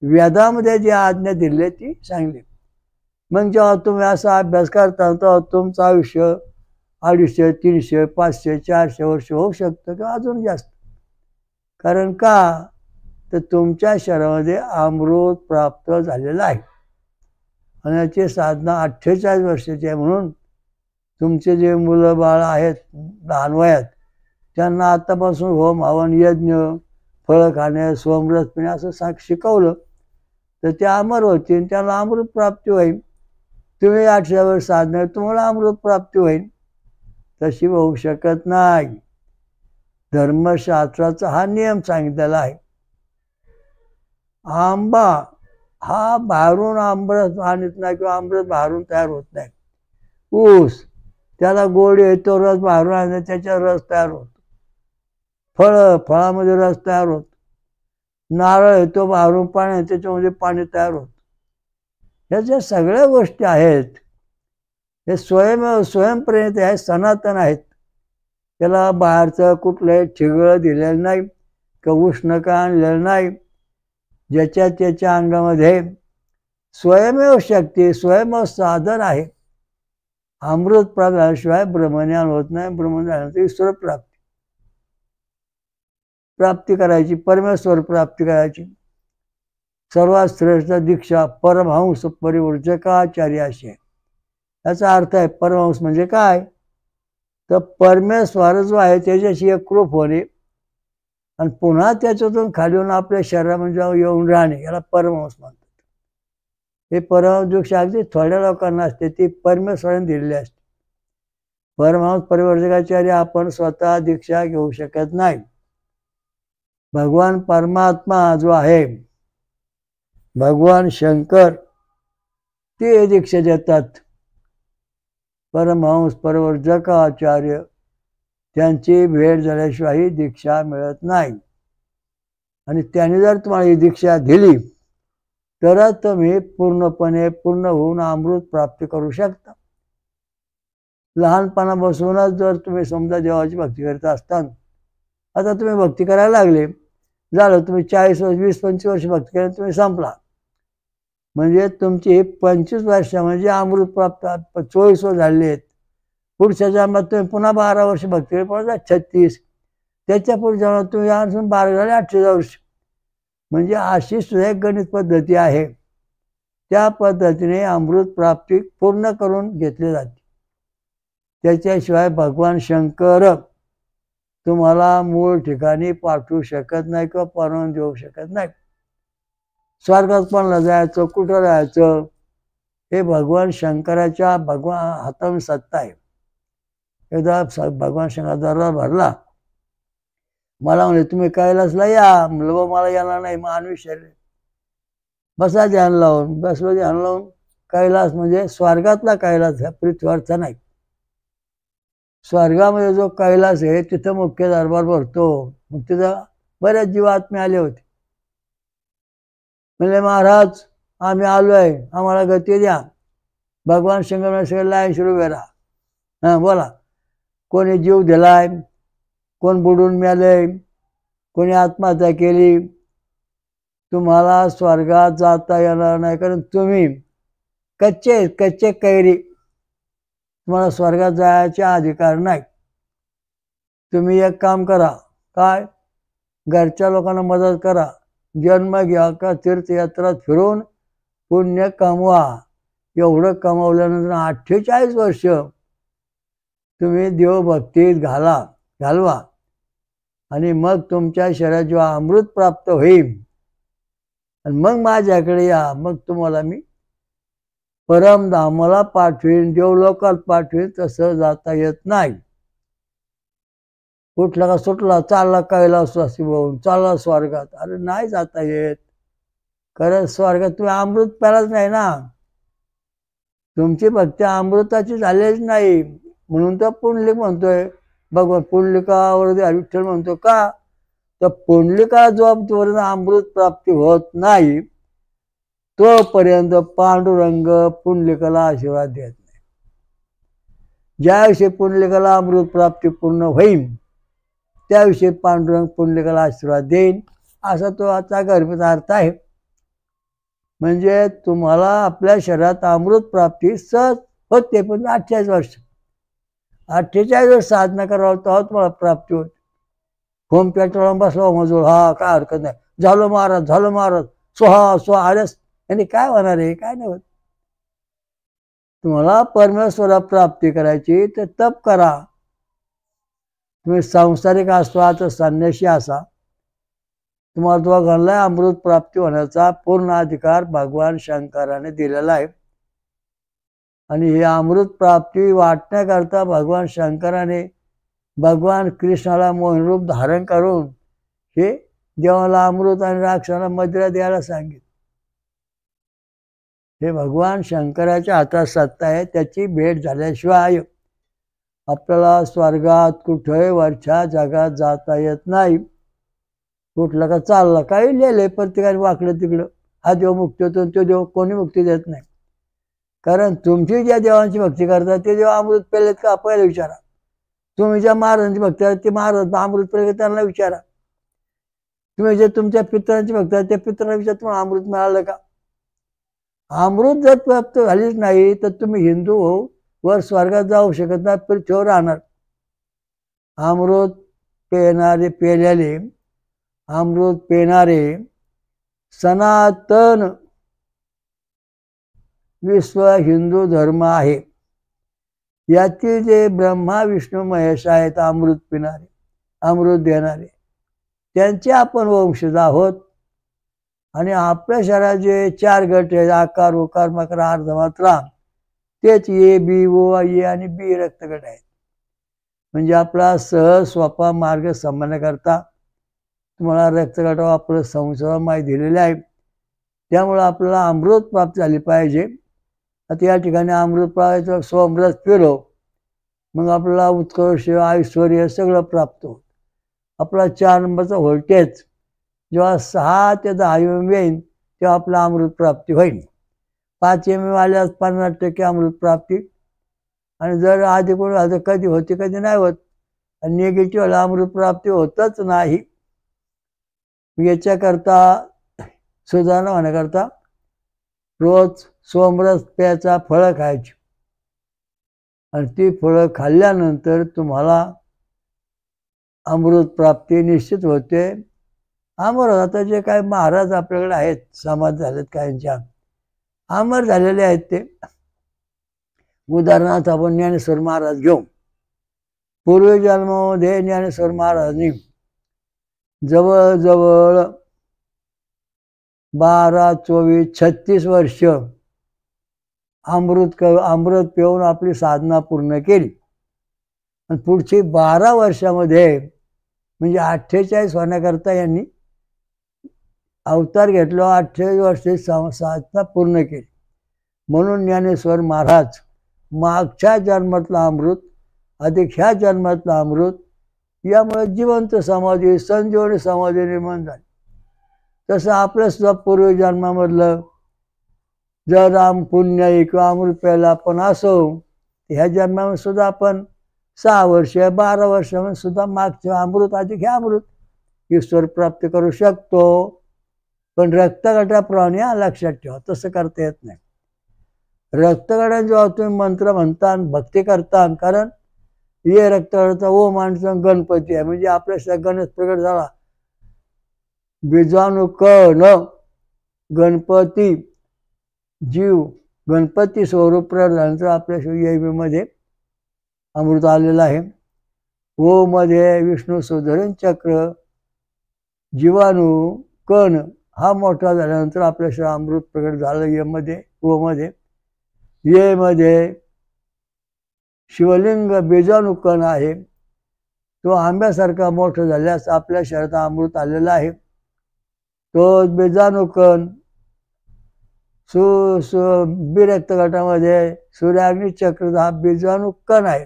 वेदामध्ये जी आज्ञा दिली ती सांगली. मग जेव्हा तुम्ही असा अभ्यास करता तेव्हा तुमचं आयुष्य 250, 300, 500, 400 वर्ष होऊ शकतं किंवा अजून जास्त. कारण का? तर तुमच्या शरीरामध्ये अमृत प्राप्त झालेलं आहे आणि याची साधना 48 वर्षाची आहे. म्हणून तुमचे जे मुलं बाळ आहेत लहान वयात त्यांना आतापासून होम हवन यज्ञ फळं खाणे सोमरस पिणे असं शिकवलं तर ते अमर होतील, त्याला अमृत प्राप्ती होईल. तुम्ही 800 वर्ष साधना तुम्हाला अमृत प्राप्ती होईल. तशी होऊ शकत नाही. धर्मशास्त्राचा हा नियम सांगितलेला आहे. आंबा हा बाहेरून आंबरस आणत नाही किंवा अमृत बाहेरून तयार होत नाही. ऊस त्याला गोड येतो, रस बाहेरून आणत त्याचा रस तयार होतो. फळामध्ये रस तयार होतो. नारळ येतो बाहेरून पाणी, त्याच्यामध्ये पाणी तयार होतं. ह्या ज्या सगळ्या गोष्टी आहेत हे स्वयंप्रेरित आहेत, सनातन आहेत. त्याला बाहेरचं कुठलंही ठिगळं दिलेलं नाही किंवा उष्ण का आणलेलं नाही. ज्याच्या त्याच्या अंगामध्ये स्वयमेव शक्ती स्वयमेव साधन आहे. अमृत प्राप्त झाल्याशिवाय ब्रह्मज्ञान होत नाही. ब्रह्मज्ञानानंतर ईश्वर प्राप्ती करायची, परमेश्वर प्राप्ती करायची. सर्वात श्रेष्ठ दीक्षा परमहंस परिवर्जकाचार्य अशी आहे. याचा अर्थ आहे परमहंस म्हणजे काय? तर परमेश्वर जो आहे त्याच्याशी एकरूप होणे आणि पुन्हा त्याच्यातून खाली येऊन आपल्या शरीरामध्ये येऊन राहणे याला परमहंस म्हणतात. हे परमहंस दीक्षा अगदी थोड्या लोकांना असते, ती परमेश्वराने दिलेली असते. परमहंस परिवर्जकाचार्य आपण स्वतः दीक्षा घेऊ शकत नाही. भगवान परमात्मा जो आहे भगवान शंकर ते दीक्षा देतात. परमहंस परिवर्जकाचार्य त्यांची भेट झाल्याशिवाय दीक्षा मिळत नाही. आणि त्यांनी जर तुम्हाला ही दीक्षा दिली तरच तुम्ही पूर्णपणे पूर्ण होऊन अमृत प्राप्ती करू शकता. लहानपणापासूनच जर तुम्ही समजा देवाची भक्ती करत असताना आता तुम्ही भक्ती करायला लागले, झालं तुम्ही 40 वर्ष 20-25 वर्ष भक्ती केली, तुम्ही संपला म्हणजे तुमची 25 वर्ष म्हणजे अमृत प्राप्त 24 वर्ष झालेली आहेत. पुढच्या जन्मात तुम्ही पुन्हा 12 वर्ष भक्ती केली, पुन्हा 36, त्याच्या पुढच्या जन्मात तुम्ही आणखून 12 झाले 28 वर्ष. म्हणजे अशी सुद्धा एक गणित पद्धती आहे. त्या पद्धतीने अमृत प्राप्ती पूर्ण करून घेतली जाते. त्याच्याशिवाय भगवान शंकर तुम्हाला मूळ ठिकाणी पाठवू शकत नाही किंवा परवानगी देऊ शकत नाही. स्वर्गात कोणाला जायचं, कुठं राहायचं हे भगवान शंकराच्या हातामध्ये सत्ता आहे. एकदा भगवान शंकर दरबार भरला, मला म्हणले तुम्ही कैलासला या. म्हणलं मला येणार नाही, मानवी शरीर. बसा ध्यान लावून. बसलो ध्यान लावून. कैलास म्हणजे स्वर्गातला कैलास, पृथ्वीवरचा नाही. स्वर्गामध्ये जो कैलास आहे तिथं मुख्य दरबार भरतो. मग तिथं बऱ्याच जीवात्मे आले होते. म्हणले महाराज आम्ही आलोय, आम्हाला गती द्या. भगवान शंकर लाईन सुरू करा. हां बोला. कोणी जीव दिलाय, कोण बुडून मेलंय, कोणी आत्महत्या केली. तुम्हाला स्वर्गात जाता येणार नाही, कारण तुम्ही कच्चे कैरी. तुम्हाला स्वर्गात जायचा अधिकार नाही. तुम्ही एक काम करा, काय, घरच्या लोकांना मदत करा, जन्म घ्या का तीर्थयात्रा फिरून पुण्य कमवा. एवढं कमावल्यानंतर 48 वर्ष तुम्ही देवभक्तीत घालवा आणि मग तुमच्या शरीरात जेव्हा अमृत प्राप्त होईल आणि मग माझ्याकडे या. मग तुम्हाला मी परमधामाला पाठवीन, देवलोकात पाठवीन. तसं जाता येत नाही. उठला का सुटला, चालला कैलासवासी होऊन, चालला स्वर्गात. अरे नाही जाता येत. कारण स्वर्गात तुम्ही अमृत प्यालाच नाही ना. तुमची भक्ती अमृताची झालीच नाही. म्हणून तर पुंडलिक म्हणतोय, भगवान पुंडलिकावरती विठ्ठल म्हणतो का, तर पुंडलिका जोपर्यंत अमृत प्राप्ती होत नाही तोपर्यंत पांडुरंग पुंडलिकाला आशीर्वाद देत नाही. ज्याविषयी पुंडलिकाला अमृत प्राप्ती पूर्ण होईल त्याविषयी पांडुरंग पुंडलिकाला आशीर्वाद देईन, असा तो आता गर्भित अर्थ आहे. म्हणजे तुम्हाला आपल्या शरीरात अमृत प्राप्ती सहज होते, पण 48 वर्ष 48 वर्ष साधना करावं तेव्हा तुम्हाला प्राप्ती होते. होम पेट्रोल बसला मजूर, हा काय हरकत नाही, झालो महाराज सोहा आरस, आणि काय होणार आहे, काय नाही होत. तुम्हाला परमेश्वरा प्राप्ती करायची तर तप करा. तुम्ही सांसारिक असता तर संन्यासी असा, तुम्हाला दोघांना अमृत प्राप्ती होण्याचा पूर्ण अधिकार भगवान शंकराने दिलेला आहे. आणि हे अमृत प्राप्ती वाटण्याकरता भगवान शंकराने भगवान कृष्णाला मोहिनी रूप धारण करून हे देवाला अमृत आणि राक्षसाला मदिरा द्यायला सांगितलं. हे भगवान शंकराच्या हातात सत्ता आहे. त्याची भेट झाल्याशिवाय आपल्याला स्वर्गात कुठे वरच्या जगात जाता येत नाही. कुठलं का चाललं काही लिहिलंय प्रत्येकाने वाकडं तिकडं, हा देव मुक्ती होतो, तो देव कोणी मुक्ती देत नाही. कारण तुमची ज्या देवांची भक्ती करतात ते देव अमृत पेलेत का पहिला विचारा. तुम्ही ज्या महाराजांची भक्ती करता ते महाराज अमृत पेले त्यांना विचारा. तुम्ही जे तुमच्या पितरांची भक्ती करता त्या पितरांना विचारा तुम्हाला अमृत मिळालं का. अमृत जर प्राप्त झालीच नाही तर तुम्ही हिंदू हो वर स्वर्गात जाऊ शकत नाही, पृथ्वीवर राहणार. अमृत पेलेले अमृत पेणारे सनातन विश्व हिंदू धर्म आहे. यातील जे ब्रह्मा विष्णू महेश आहेत अमृत पिणारे, अमृत देणारे, त्यांचे आपण वंशज आहोत. आणि आपल्या शरीरात जे 4 गट आहेत, आकार उकार मकर अर्धमात्रा, तेच ए बी ओ ए आणि बी रक्तगट आहेत. म्हणजे आपला सहज सोपा मार्ग समजण्याकरता तुम्हाला रक्तगटावर आपलं संसार माहिती दिलेले आहे. त्यामुळं आपल्याला अमृत प्राप्त झाली पाहिजे. आता या ठिकाणी अमृत प्राप्त सोमरस पिलो मग आपल्याला उत्कर्ष ऐश्वर सगळं प्राप्त होतं. आपला 4 नंबरचा व्होल्टेज जेव्हा 6 ते 10 mm येईल तेव्हा आपला अमृत प्राप्ती होईल. 5 mm आल्यास 50% अमृत प्राप्ती. आणि जर आधी कोणी कधी होते कधी नाही होत, आणि निगेटिव्ह अमृत प्राप्ती होतच नाही. याच्याकरता सुधारणा होण्याकरता रोज सोमरस प्यायचा, फळं खायची, आणि ती फळं खाल्ल्यानंतर तुम्हाला अमृत प्राप्ती निश्चित होते. अमर आता जे काय महाराज आपल्याकडे आहेत, समाज झालेत काहींच्या, अमर झालेले आहेत ते. उदाहरणार्थ आपण ज्ञानेश्वर महाराज घेऊ. पूर्वी जन्मामध्ये ज्ञानेश्वर महाराजांनी जवळजवळ 12, 24, 36 वर्ष अमृत पिऊन आपली साधना पूर्ण केली. आणि पुढची 12 वर्षामध्ये म्हणजे 48 होण्याकरता यांनी अवतार घेतला. 28 वर्षे साधना पूर्ण केली. म्हणून ज्ञानेश्वर महाराज मागच्या जन्मातला अमृत अधिक ह्या जन्मातला अमृत यामुळे जिवंत समाधी, संजीवनी समाधी निर्माण झाली. तसं आपल्या सुद्धा पूर्वजन्मामधलं जर पुण्य किंवा अमृत प्यायला आपण असो, ह्या जन्मामध्ये सुद्धा आपण 6 वर्ष 12 वर्षामध्ये सुद्धा मागचं अमृत अधिक हे अमृत ईश्वर प्राप्त करू शकतो. पण रक्तगटाप्रमाणे लक्षात ठेवा, तसं करता येत नाही. रक्तगटात जेव्हा तुम्ही मंत्र म्हणता, भक्ती करता, कारण ये रक्तगटाचा ओ माणसा गणपती आहे, म्हणजे आपल्या गणेश प्रगट झाला. बीजाणू कण गणपती जीव गणपती स्वरूप झाल्यानंतर आपल्या शिवमध्ये अमृत आलेलं आहे. ओ मध्ये विष्णू सुधरण चक्र, जीवाणू कण हा मोठा झाल्यानंतर आपल्या अमृत प्रगट झालं. य मध्ये ओ मध्ये, ये मध्ये शिवलिंग बीजाणू कण आहे, तो आंब्यासारखा मोठा झाल्यास आपल्या शरीरात अमृत आलेला आहे. तो बीजाणू कण बी रक्तगटामध्ये सूर्याग्नी चक्र हा बीजाणू कण आहे,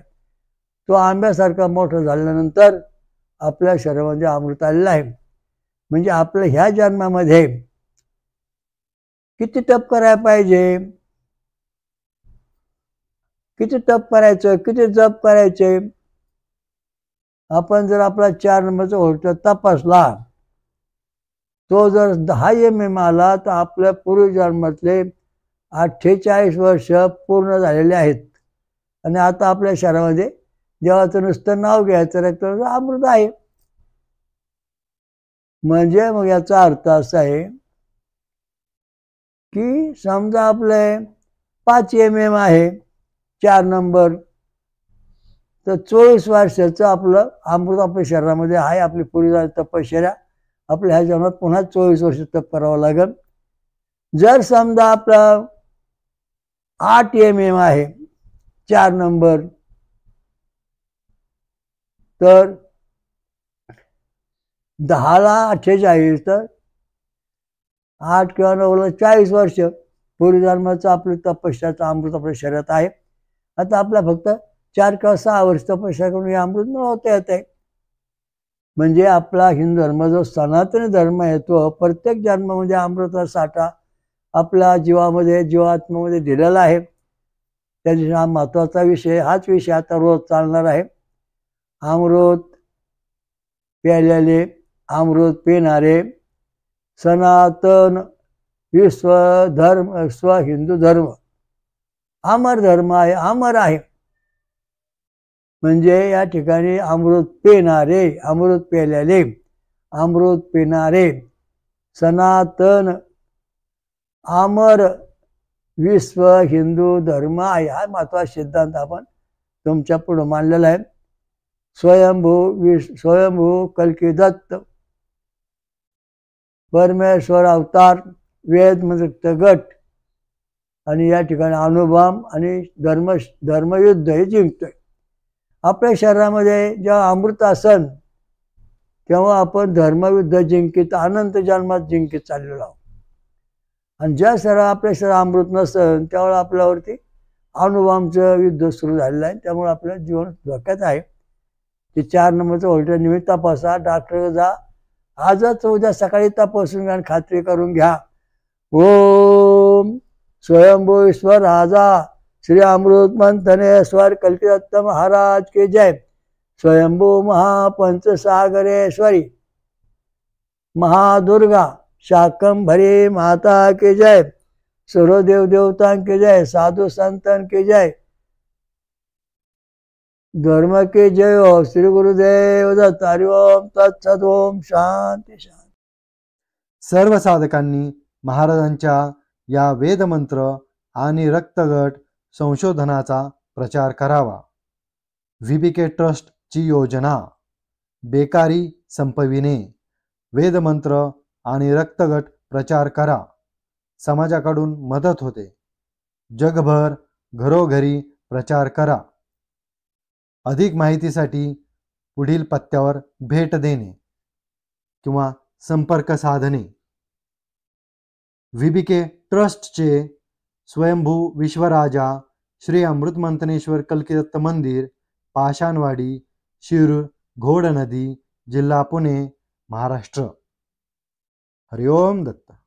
तो आंब्यासारखा मोठा झाल्यानंतर आपल्या शरीरामध्ये अमृत आलेलं आहे. म्हणजे आपल्या ह्या जन्मामध्ये किती तप करायला पाहिजे, किती तप करायचं, किती जप करायचे. आपण जर आपला 4 नंबरचा व्होल्ट तपासला, तो जर 10 mm आला तर आपल्या पूर्वजन्मातले 48 वर्ष पूर्ण झालेले आहेत. आणि आता आपल्या शरीरामध्ये देवाचं नुसतं नाव घ्यायचं, रक्ताचं अमृत आहे. म्हणजे मग याचा अर्थ असा आहे की समजा आपले 5 mm आहे 4 नंबर, तर 24 वर्षाचं आपलं अमृत आपल्या शरीरामध्ये आहे. आपली पूर्वी तपश्चर्या आपल्या ह्या जन्मात पुन्हा 24 वर्ष तप करावं लागेल. जर समजा आपला 8 mm आहे 4 नंबर, तर 10 ला 48, तर 8 किंवा 9 ला 40 वर्ष पूर्वजन्माचं आपलं तपश्चर्याचं अमृत आपल्या शरीरात आहे. आता आपला फक्त 4 किंवा 6 वर्ष तपश्चर्या करून हे अमृत मिळवता येत आहे. म्हणजे आपला हिंदू धर्म जो सनातनी धर्म आहे, तो प्रत्येक जन्मामध्ये अमृताचा साठा आपल्या जीवामध्ये जीवात्म्यामध्ये दिलेला आहे. त्याच्याशी हा महत्त्वाचा विषय, हाच विषय आता रोज चालणार आहे. अमृत प्यायलेले, अमृत पिणारे, सनातन विश्वधर्म स्व हिंदू धर्म अमर धर्म आहे, अमर आहे. म्हणजे या ठिकाणी अमृत पिणारे, अमृत प्यायलेले, अमृत पिणारे, सनातन अमर विश्व हिंदू धर्म आहे. हा महत्त्वाचा सिद्धांत आपण तुमच्या पुढे मांडलेला आहे. स्वयंभू कल्की दत्त परमेश्वर अवतार, वेद म्हणजे गट, आणि या ठिकाणी अणुबॉम्ब आणि धर्मयुद्ध हे जिंकतोय. आपल्या शरीरामध्ये जेव्हा अमृत असन तेव्हा आपण धर्मयुद्ध जिंकित अनंत जन्मात जिंकित चाललेलो आहोत. आणि ज्या आपल्या शरीरात अमृत नसन त्यावेळेला आपल्यावरती अणुबॉम्बचं युद्ध सुरू झालेलं आहे. त्यामुळे आपलं जीवन धोक्यात आहे. ते 4 नंबरचं व्होल्ट निमित्त तपासा, डॉक्टर जा, आजच उद्या सकाळी तपासून घ्या, खात्री करून घ्या. ओम स्वयंभू ईश्वर राजा श्री अमृत मंथनेश्वर कल्किदत्त महाराज के जय. स्वयंभू महापंचसागरेश्वरी महादुर्गा शाकंभरी माता के जय. सूर्यदेव देवता के जय. साधु संतन के जय. धर्म के जय हो. श्री गुरुदेव दत्त. हरि ओम तत्सत. ओम शांती शांती. सर्व साधकांनी महाराजांच्या या वेदमंत्र आणि रक्तगट संशोधनाचा प्रचार करावा. VBK ट्रस्टची योजना बेकारी संपविणे. वेदमंत्र आणि रक्तगट प्रचार करा, समाजाकडून मदत होते. जगभर घरोघरी प्रचार करा. अधिक माहितीसाठी पुढील पत्त्यावर भेट देणे किंवा संपर्क साधणे. VBK ट्रस्टचे स्वयंभू विश्वराजा श्री अमृत मंथनेश्वर कल्किदत्त मंदिर, पाषाणवाडी, शिरूर, घोड नदी, जिल्हा पुणे, महाराष्ट्र. हरिओम दत्त.